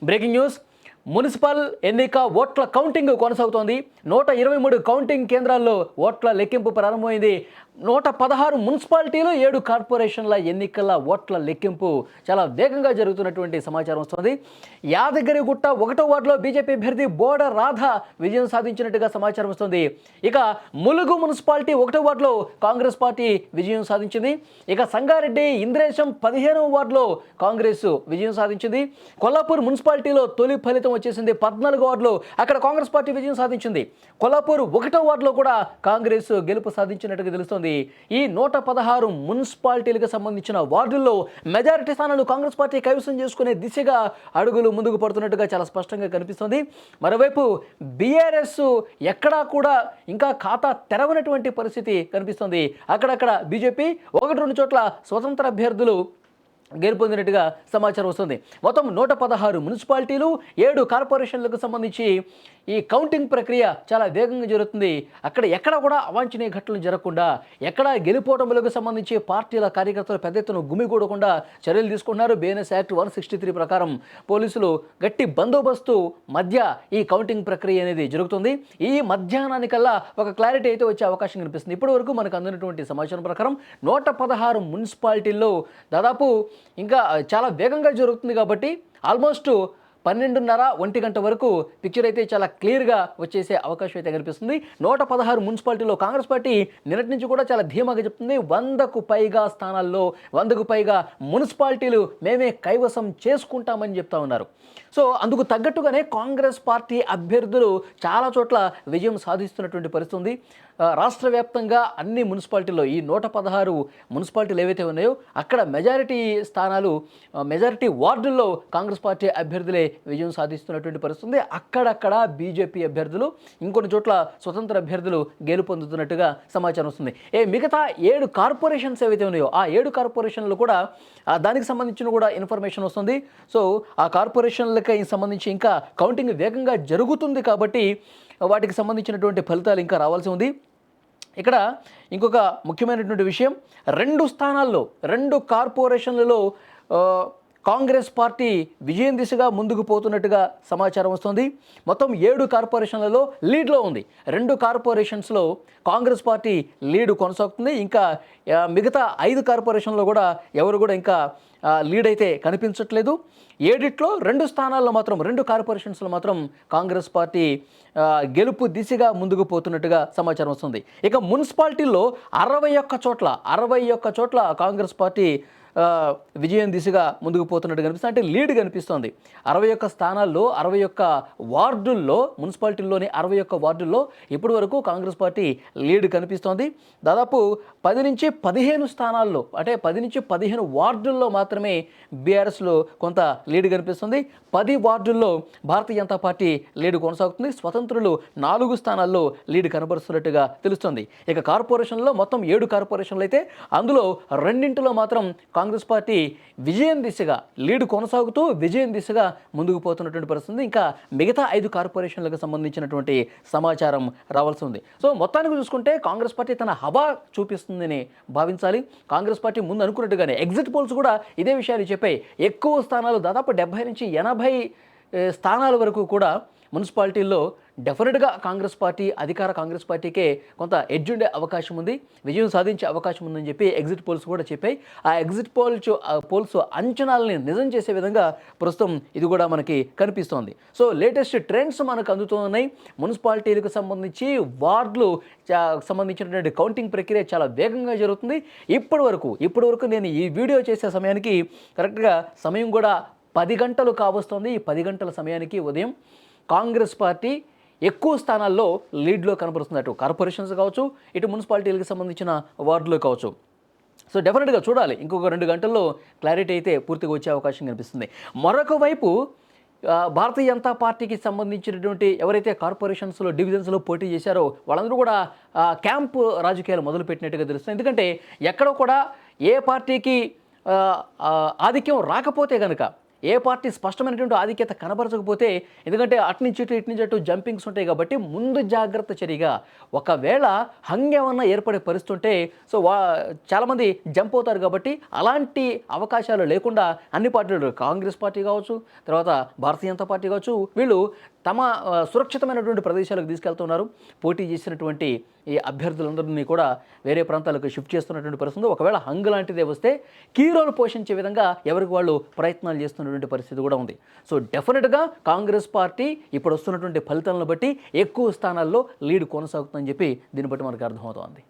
Breaking news. Municipal ఎన్నిక ఓట్ల counting కొనసాగుతోంది. 123 కౌంటింగ్ కేంద్రాల్లో ఓట్ల లెక్కింపు ప్రారంభమైంది. 116 మున్సిపాలిటీలు 7 కార్పొరేషన్ల ఎన్నికల ఓట్ల లెక్కింపు చాలా వేగంగా జరుగుతున్నటువంటి సమాచారం వస్తుంది. యాదగిరిగుట్ట 1వ వార్డులో బీజేపీ అభ్యర్థి బోడ రాధ విజయం సాధించినట్టుగా సమాచారం వస్తుంది. ఇక ములుగు మున్సిపాలిటీ 1వ వార్డులో కాంగ్రెస్ పార్టీ విజయం సాధించింది. ఇక సంగారెడ్డి ఇంద్రేశం 15వ వార్డులో కాంగ్రెస్ విజయం సాధించింది. కొల్లాపూర్ మున్సిపాలిటీలో తొలి ఫలితం వచ్చేసింది. 14వ వార్డులో అక్కడ కాంగ్రెస్ పార్టీ విజయం సాధించింది. కొల్లాపూర్ 1వ వార్డులో కూడా కాంగ్రెస్ గెలుపు సాధించినట్టుగా తెలుస్తోంది. ఈ 116 మున్సిపాలిటీలకు సంబంధించిన వార్డుల్లో మెజారిటీ స్థానాలు కాంగ్రెస్ పార్టీ కైవసం చేసుకునే దిశగా అడుగులు ముందుకు పడుతున్నట్టుగా చాలా స్పష్టంగా కనిపిస్తుంది. మరోవైపు బీఆర్ఎస్ ఎక్కడా కూడా ఇంకా ఖాతా తెరవనటువంటి పరిస్థితి కనిపిస్తుంది. అక్కడక్కడ బీజేపీ 1-2 చోట్ల స్వతంత్ర అభ్యర్థులు గెలుపొందినట్టుగా సమాచారం వస్తుంది. మొత్తం 116 మున్సిపాలిటీలు 7 కార్పొరేషన్లకు సంబంధించి ఈ కౌంటింగ్ ప్రక్రియ చాలా వేగంగా జరుగుతుంది. అక్కడ ఎక్కడ కూడా అవాంఛనీయ ఘటనలు జరగకుండా, ఎక్కడ గెలుపోవటములకు సంబంధించి పార్టీల కార్యకర్తలు పెద్ద ఎత్తున గుమిగూడకుండా చర్యలు తీసుకున్నారు. బిఎన్ఎస్ యాక్ట్ 163 ప్రకారం పోలీసులు గట్టి బందోబస్తు మధ్య ఈ కౌంటింగ్ ప్రక్రియ అనేది జరుగుతుంది. ఈ మధ్యాహ్నానికల్లా ఒక క్లారిటీ అయితే వచ్చే అవకాశం కనిపిస్తుంది. ఇప్పటి వరకు మనకు అందినటువంటి సమాచారం ప్రకారం 116 మున్సిపాలిటీల్లో దాదాపు ఇంకా చాలా వేగంగా జరుగుతుంది కాబట్టి ఆల్మోస్ట్ 12:30-1 గంట వరకు పిక్చర్ అయితే చాలా క్లియర్గా వచ్చేసే అవకాశం అయితే కనిపిస్తుంది. 116 మున్సిపాలిటీలో కాంగ్రెస్ పార్టీ నిన్నటి నుంచి కూడా చాలా ధీమాగా చెప్తుంది. 100కు పైగా స్థానాల్లో 100కు పైగా మున్సిపాలిటీలు మేమే కైవసం చేసుకుంటామని చెప్తా ఉన్నారు. సో అందుకు తగ్గట్టుగానే కాంగ్రెస్ పార్టీ అభ్యర్థులు చాలా చోట్ల విజయం సాధిస్తున్నటువంటి పరిస్థితి ఉంది. రాష్ట్ర వ్యాప్తంగా అన్ని మున్సిపాలిటీల్లో ఈ 116 మున్సిపాలిటీలు ఏవైతే ఉన్నాయో అక్కడ మెజారిటీ స్థానాలు, మెజారిటీ వార్డుల్లో కాంగ్రెస్ పార్టీ అభ్యర్థులే విజయం సాధిస్తున్నటువంటి పరిస్థితి. అక్కడక్కడ బీజేపీ అభ్యర్థులు, ఇంకొన్ని చోట్ల స్వతంత్ర అభ్యర్థులు గెలుపొందుతున్నట్టుగా సమాచారం వస్తుంది. మిగతా 7 కార్పొరేషన్స్ ఏవైతే ఉన్నాయో ఆ 7 కార్పొరేషన్లు కూడా దానికి సంబంధించిన కూడా ఇన్ఫర్మేషన్ వస్తుంది. సో ఆ కార్పొరేషన్లకి సంబంధించి ఇంకా కౌంటింగ్ వేగంగా జరుగుతుంది కాబట్టి వాటికి సంబంధించినటువంటి ఫలితాలు ఇంకా రావాల్సి ఉంది. ఇక్కడ ఇంకొక ముఖ్యమైనటువంటి విషయం, 2 స్థానాల్లో 2 కార్పొరేషన్లలో కాంగ్రెస్ పార్టీ విజయం దిశగా ముందుకు పోతున్నట్టుగా సమాచారం వస్తుంది. మొత్తం 7 కార్పొరేషన్లలో లీడ్లో ఉంది. 2 కార్పొరేషన్స్లో కాంగ్రెస్ పార్టీ లీడ్ కొనసాగుతుంది. ఇంకా మిగతా 5 కార్పొరేషన్లో కూడా ఎవరు కూడా ఇంకా లీడ్ అయితే కనిపించట్లేదు. 7ట్లో 2 స్థానాల్లో మాత్రం 2 కార్పొరేషన్స్లో మాత్రం కాంగ్రెస్ పార్టీ గెలుపు దిశగా ముందుకు పోతున్నట్టుగా సమాచారం వస్తుంది. ఇక మున్సిపాలిటీల్లో 61 చోట్ల కాంగ్రెస్ పార్టీ విజయం దిశగా ముందుకు పోతున్నట్టు కనిపిస్తుంది. అంటే లీడ్ కనిపిస్తోంది. 61 స్థానాల్లో 61 వార్డుల్లో, మున్సిపాలిటీల్లోని 61 వార్డుల్లో ఇప్పటి వరకు కాంగ్రెస్ పార్టీ లీడ్ కనిపిస్తోంది. దాదాపు 10 నుంచి 15 స్థానాల్లో, అంటే 10 నుంచి 15 వార్డుల్లో మాత్రమే బీఆర్ఎస్లో కొంత లీడ్ కనిపిస్తుంది. 10 వార్డుల్లో భారతీయ జనతా పార్టీ లీడ్ కొనసాగుతుంది. స్వతంత్రులు 4 స్థానాల్లో లీడ్ కనబరుస్తున్నట్టుగా తెలుస్తుంది. ఇక కార్పొరేషన్లో మొత్తం 7 కార్పొరేషన్లు అయితే అందులో 2 మాత్రం కాంగ్రెస్ పార్టీ విజయం దిశగా లీడ్ కొనసాగుతూ విజయం దిశగా ముందుకు పోతున్నటువంటి పరిస్థితి. ఇంకా మిగతా 5 కార్పొరేషన్లకు సంబంధించినటువంటి సమాచారం రావాల్సి ఉంది. సో మొత్తానికి చూసుకుంటే కాంగ్రెస్ పార్టీ తన హవా చూపిస్తుందని భావించాలి. కాంగ్రెస్ పార్టీ ముందు అనుకున్నట్టుగానే ఎగ్జిట్ పోల్స్ కూడా ఇదే విషయాలు చెప్పాయి. ఎక్కువ స్థానాలు, దాదాపు 70 నుంచి 80 స్థానాల వరకు కూడా మున్సిపాలిటీల్లో డెఫినెట్గా అధికార కాంగ్రెస్ పార్టీకే కొంత ఎడ్జ్ ఉండే అవకాశం ఉంది, విజయం సాధించే అవకాశం ఉందని చెప్పి ఎగ్జిట్ పోల్స్ కూడా చెప్పాయి. ఆ ఎగ్జిట్ పోల్స్ అంచనాలని నిజం చేసే విధంగా ప్రస్తుతం ఇది కూడా మనకి కనిపిస్తోంది. సో లేటెస్ట్ ట్రెండ్స్ మనకు అందుతున్నాయి. మున్సిపాలిటీలకు సంబంధించి వార్డులు సంబంధించినటువంటి కౌంటింగ్ ప్రక్రియ చాలా వేగంగా జరుగుతుంది. ఇప్పటి వరకు నేను ఈ వీడియో చేసే సమయానికి కరెక్ట్గా సమయం కూడా 10 గంటలు కావస్తోంది. ఈ 10 గంటల సమయానికి ఉదయం కాంగ్రెస్ పార్టీ ఎక్కువ స్థానాల్లో లీడ్లో కనపరుస్తుంది. అటు కార్పొరేషన్స్ కావచ్చు, ఇటు మున్సిపాలిటీలకు సంబంధించిన వార్డులు కావచ్చు. సో డెఫినెట్గా చూడాలి. ఇంకొక 2 గంటల్లో క్లారిటీ అయితే పూర్తిగా వచ్చే అవకాశం కనిపిస్తుంది. మరొక వైపు భారతీయ జనతా పార్టీకి సంబంధించినటువంటి ఎవరైతే కార్పొరేషన్స్లో, డివిజన్స్లో పోటీ చేశారో వాళ్ళందరూ కూడా క్యాంపు రాజకీయాలు మొదలుపెట్టినట్టుగా తెలుస్తుంది. ఎందుకంటే ఎక్కడ కూడా ఏ పార్టీకి ఆధిక్యం రాకపోతే కనుక, ఏ పార్టీ స్పష్టమైనటువంటి ఆధిక్యత కనబరచకపోతే, ఎందుకంటే అటు ఇటు అటు జంపింగ్స్ ఉంటాయి కాబట్టి ముందు జాగ్రత్త చర్యగా ఒకవేళ హంగేమన్నా ఏర్పడే పరిస్థితి ఉంటే చాలామంది జంప్ అవుతారు కాబట్టి అలాంటి అవకాశాలు లేకుండా అన్ని పార్టీలు, కాంగ్రెస్ పార్టీ కావచ్చు, తర్వాత భారతీయ జనతా పార్టీ కావచ్చు, వీళ్ళు తమ సురక్షితమైనటువంటి ప్రదేశాలకు తీసుకెళ్తున్నారు. పోటీ చేసినటువంటి ఈ అభ్యర్థులందరినీ కూడా వేరే ప్రాంతాలకు షిఫ్ట్ చేస్తున్నటువంటి పరిస్థితి. ఒకవేళ హంగ్ లాంటిదే వస్తే కీ రోల్ పోషించే విధంగా ఎవరికి వాళ్ళు ప్రయత్నాలు చేస్తున్నటువంటి పరిస్థితి కూడా ఉంది. సో డెఫినెట్గా కాంగ్రెస్ పార్టీ ఇప్పుడు వస్తున్నటువంటి ఫలితాలను బట్టి ఎక్కువ స్థానాల్లో లీడ్ కొనసాగుతుందని చెప్పి దీన్ని బట్టి మనకు అర్థమవుతోంది.